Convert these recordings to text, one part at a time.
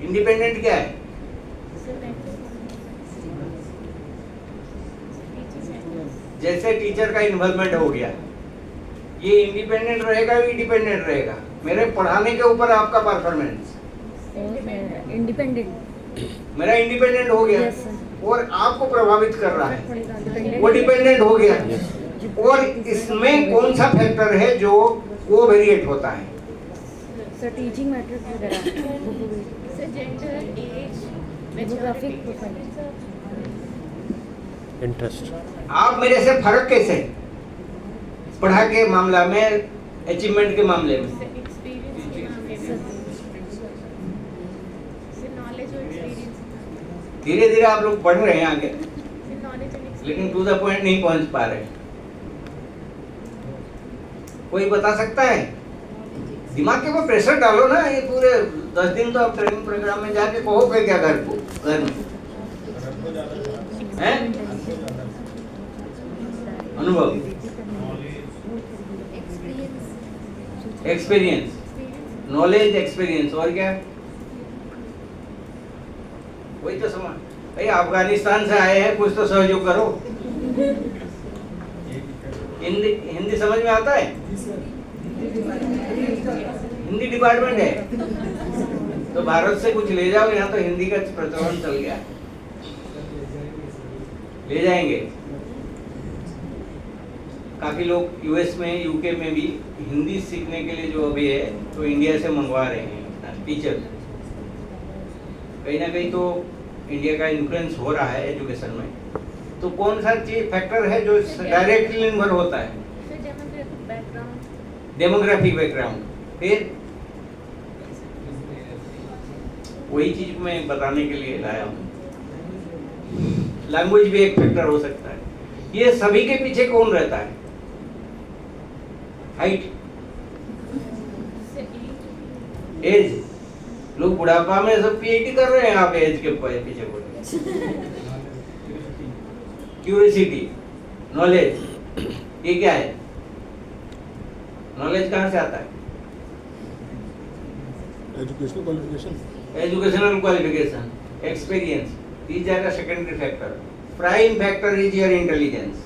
Independent क्या है? जैसे टीचर का इन्वॉल्वमेंट हो गया, ये इंडिपेंडेंट रहेगा या डिपेंडेंट रहेगा? मेरे पढ़ाने के ऊपर आपका परफॉर्मेंस इंडिपेंडेंट, मेरा इंडिपेंडेंट हो गया Yes, sir. और आपको प्रभावित कर रहा है, वो डिपेंडेंट हो गया। और इसमें कौन सा फैक्टर है जो वो वेरिएट होता है? सर टीचिंग मैट्रिक्स वगैरह, gender, age, demographic profile, interest. आप मेरे से फर्क कैसे है? पढ़ा के मामला में, अचीवमेंट के मामले में? एक्सपीरियंस के मामले में, नॉलेज और एक्सपीरियंस, धीरे धीरे आप लोग पढ़ रहे हैं आगे, नॉलेज एंड लेकिन टू द पॉइंट नहीं पहुंच पा रहे। कोई बता सकता है? दिमाग के ऊपर प्रेशर डालो ना। ये पूरे 10 दिन तो आप ट्रेनिंग प्रोग्राम में जाके कहोगे क्या घर में हैं? अनुभव, एक्सपीरियंस, नॉलेज, एक्सपीरियंस, और क्या? वही तो समझ भाई, अफगानिस्तान से आए हैं, कुछ तो सहयोग करो। हिंदी समझ में आता है? हिंदी डिपार्टमेंट है तो भारत से कुछ ले जाओ, यहाँ तो हिंदी का प्रचलन चल गया, ले जाएंगे। काफी लोग यूएस में, यूके में भी हिंदी सीखने के लिए जो अभी है तो इंडिया से मंगवा रहे हैं टीचर। कहीं ना कहीं तो इंडिया का इन्फ्लुएंस हो रहा है एजुकेशन में। तो कौन सा चीज फैक्टर है जो डायरेक्टली इन्वॉल्व होता है? Demographic background. फिर वही चीज मैं बताने के लिए लाया हूँ। लैंग्वेज भी एक फैक्टर हो सकता है। ये सभी के पीछे कौन रहता है? Height, age. लोग बुढ़ापा में सब पीएचडी कर रहे हैं, आप एज के पीछे बोल रहे हैं। क्यूरियोसिटी, नॉलेज, ये क्या है? नॉलेज कहाँ से आता है? Educational qualification, educational qualification, experience, these are the secondary factor. Prime factor is your intelligence.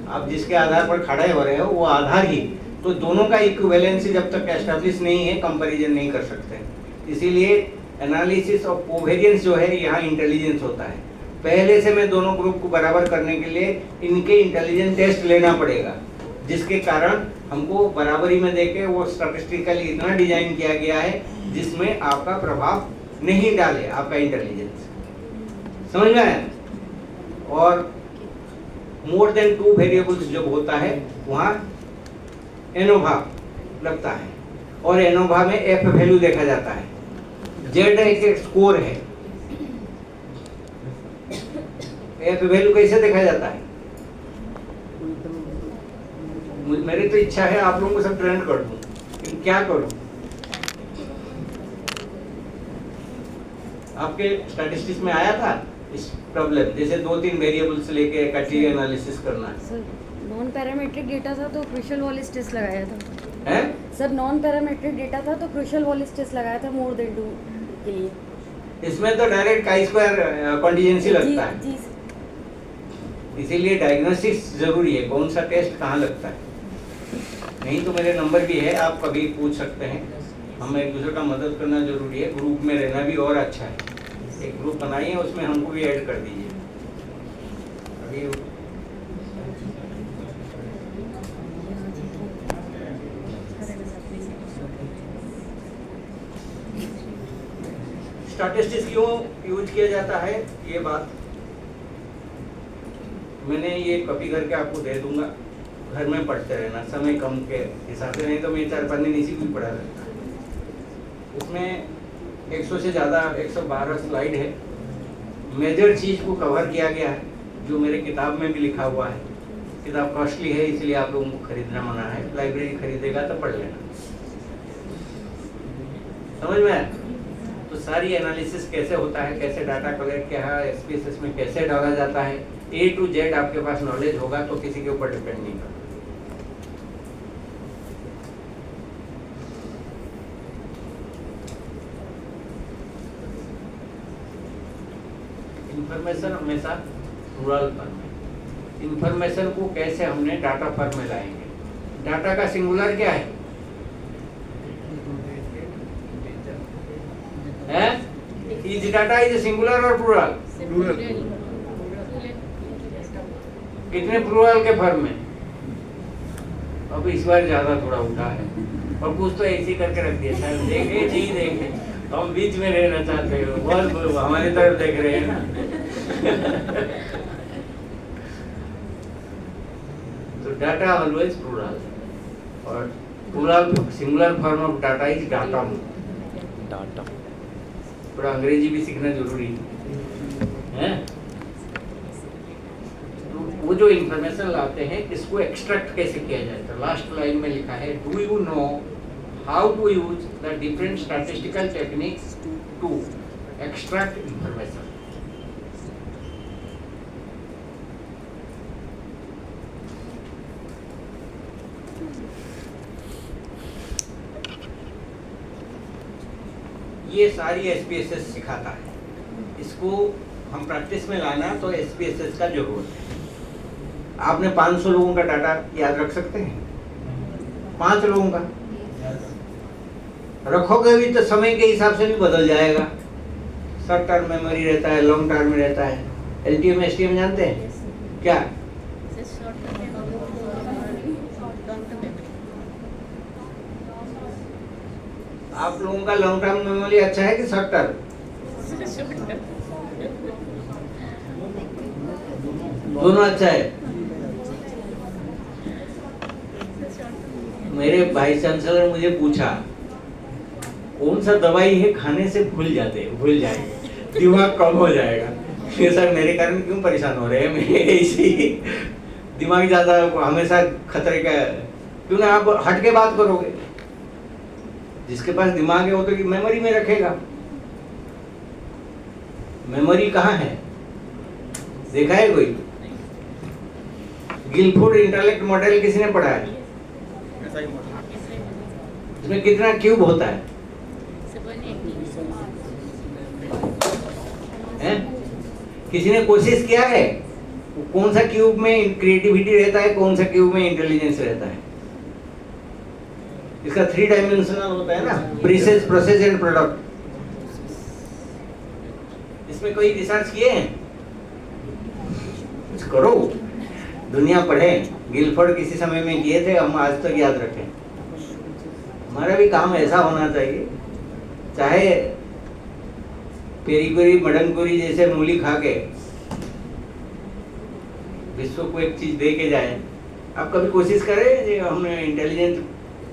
आप जिसके आधार पर खड़े हो रहे हो वो आधार ही, तो दोनों का इक्विवेलेंसी जब तक एस्टेब्लिश नहीं है कंपैरिजन नहीं कर सकते। इसीलिए एनालिसिस ऑफ कोवेरिएंस जो है यहाँ इंटेलिजेंस होता है। पहले से मैं दोनों ग्रुप को बराबर करने के लिए इनके इंटेलिजेंस टेस्ट लेना पड़ेगा, जिसके कारण हमको बराबरी में देके वो स्टैटिस्टिकली इतना डिजाइन किया गया है जिसमें आपका प्रभाव नहीं डाले आपका इंटेलिजेंस। समझ में आया? और मोर देन 2 वेरिएबल्स जब होता है वहाँ एनोवा लगता है, और एनोवा में एफ वैल्यू देखा जाता है। जेड एक स्कोर है, एफ वैल्यू कैसे देखा जाता है? मेरी तो इच्छा है आप लोगों को सब ट्रेंड कर दूं, लेकिन क्या करूं? आपके स्टैटिस्टिक्स में आया था इस प्रॉब्लम, जैसे 2-3 वेरिएबल्स लेके इकट्ठी एनालिसिस करना है। सर नॉन पैरामीट्रिक डेटा था तो क्रूशियल वॉलिस टेस्ट लगाया था। हैं? सर नॉन पैरामीट्रिक डेटा था तो क्रूशियल वॉलिस टेस्ट लगाया था मोर देन 2 के लिए। इसमें तो डायरेक्ट काई स्क्वायर कॉन्टिजेंसी लगता है, जी इसीलिए डायग्नोसिस जरूरी है, कौन सा टेस्ट कहाँ लगता है। नहीं तो मेरे नंबर भी है, आप कभी पूछ सकते हैं। हम एक दूसरे का मदद करना जरूरी है, ग्रुप में रहना भी और अच्छा है। एक ग्रुप बनाइए, उसमें हमको भी ऐड कर दीजिए। अभी स्टैटिस्टिक्स क्यों यूज किया जाता है, ये बात मैंने ये कॉपी करके आपको दे दूंगा, घर में पढ़ते रहना समय कम के हिसाब से, नहीं तो मैं 4 पन्ने नीचे भी पढ़ा रहता है। उसमें 100 से ज़्यादा 112 स्लाइड है। मेजर चीज़ को कवर किया गया है, जो मेरे किताब में भी लिखा हुआ है। किताब कॉस्टली है, इसलिए आप लोगों को खरीदना मना है। लाइब्रेरी खरीदेगा तो पढ़ लेना। समझ में आया? तो सारी एनालिसिस कैसे होता है, कैसे डाटा कलेक्ट किया है, एसपीएसएस में कैसे डाला जाता है, A to Z आपके पास नॉलेज होगा तो किसी के ऊपर डिपेंड नहीं करता। इंफॉर्मेशन हमेशा प्लूरल फॉर्म में। इंफॉर्मेशन को कैसे हमने डाटा फॉर्म में लाएंगे? डाटा का सिंगुलर क्या है? इज डाटा इज सिंगुलर और प्लूरल? कितने प्लूरल के फॉर्म में? अब इस बार ज्यादा थोड़ा उठा है और कुछ तो ऐसे ही करके रख दिया सर, देखे नहीं देखे, हम बीच में रहना चाहते हो, बहुत हमारी तरफ देख रहे हैं ना। तो डाटा ऑलवेज प्लूरल, और plural singular form of data is data. Data थोड़ा अंग्रेजी भी सीखना जरूरी है। तो वो जो इंफॉर्मेशन लाते हैं इसको एक्सट्रैक्ट कैसे किया जाए? तो लास्ट लाइन में लिखा है, do you know how to use the different statistical techniques to extract information? ये सारी SPSS सिखाता है। इसको हम प्रैक्टिस में लाना तो SPSS का जरूरत है। आपने 500 लोगों का डाटा याद रख सकते हैं? 5 लोगों का रखोगे भी तो समय के हिसाब से भी बदल जाएगा। शॉर्ट टर्म मेमोरी रहता है, लॉन्ग टर्म में रहता है। LTM STM जानते हैं क्या? आप लोगों का लॉन्ग टर्म मेमोरी अच्छा है कि शॉर्ट टर्म? दोनों अच्छा है। मेरे वाइस चांसलर मुझे पूछा कौन सा दवाई है खाने से भूल जाएंगे, दिमाग कम हो जाएगा। ये सर मेरे कारण क्यों परेशान हो रहे हैं? मैं ऐसे ही दिमाग ज्यादा हमेशा खतरे का, क्यों ना आप हट के बात करोगे। जिसके पास दिमाग है वो तो मेमोरी में रखेगा। मेमोरी कहाँ है देखा है कोई? गिलफोर्ड इंटेलेक्ट मॉडल किसने पढ़ा है? इसमें कितना क्यूब होता है? हैं? किसी ने कोशिश किया है कौन सा क्यूब में क्रिएटिविटी रहता है, कौन सा क्यूब में इंटेलिजेंस रहता है? इसका 3 डायमेंशनल होता है ना, प्रीसेस, प्रोसेस एंड प्रोडक्ट। इसमें कोई रिसर्च किए हैं? कुछ करो, दुनिया पढ़े। गिलफोर्ड किसी समय में किए थे, हम आज तक याद रखें। हमारा भी काम ऐसा होना चाहिए, चाहे पेरीकुरी मडनकुरी जैसे मूली खा के विश्व को एक चीज दे के जाए। आप कभी कोशिश करें जो हमने इंटेलिजेंस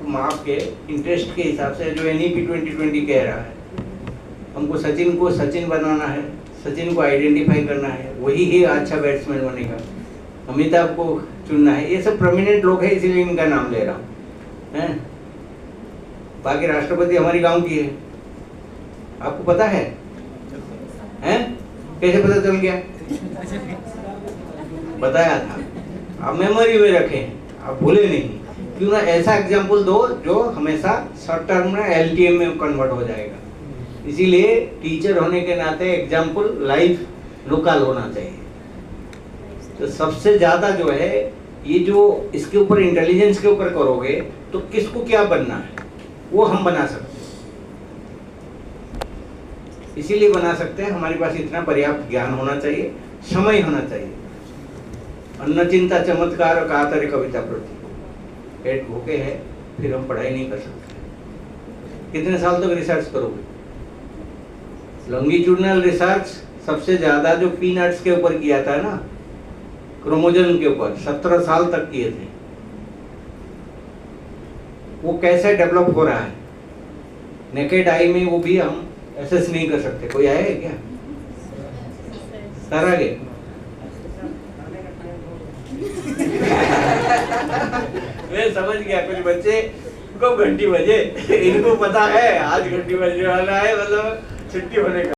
माप के इंटरेस्ट के हिसाब से, जो NEP 2020 कह रहा है, हमको सचिन को सचिन बनाना है, सचिन को आइडेंटिफाई करना है, वही ही अच्छा बैट्समैन बनेगा। अमिताभ को चुनना है। ये सब प्रोमिनेंट लोग हैं, इसीलिए इनका नाम ले रहा हूँ, हैं? बाकी राष्ट्रपति हमारी गांव की है, आपको पता है? हैं? कैसे पता चल गया? बताया था। आप मेमोरी में रखें, आप भूले नहीं। क्यों ना ऐसा एग्जाम्पल दो जो हमेशा शॉर्ट टर्म में LTM में कन्वर्ट हो जाएगा। इसीलिए टीचर होने के नाते एग्जाम्पल लाइव लोकल होना चाहिए। तो सबसे ज्यादा जो है ये जो इसके ऊपर इंटेलिजेंस के ऊपर करोगे तो किसको क्या बनना है वो हम बना सकते हैं। इसीलिए बना सकते हैं, हमारे पास इतना पर्याप्त ज्ञान होना चाहिए, समय होना चाहिए। अन्न चिंता चमत्कार कातरे कविता प्रति, पेट भूखे है फिर हम पढ़ाई नहीं कर सकते। कितने साल तक रिसर्च करोगे? लॉन्गिट्यूडनल रिसर्च सबसे ज्यादा जो पीनट्स के ऊपर किया था ना, क्रोमोजोम के ऊपर 17 साल तक किए थे। वो कैसे डेवलप हो रहा है नेकेड आई में, वो भी हम एसेस नहीं कर सकते। कोई आया है क्या? सारा गे मैं समझ गया, कुछ बच्चे को घंटी बजे, इनको पता है आज घंटी बजने वाला है, मतलब छुट्टी होने का।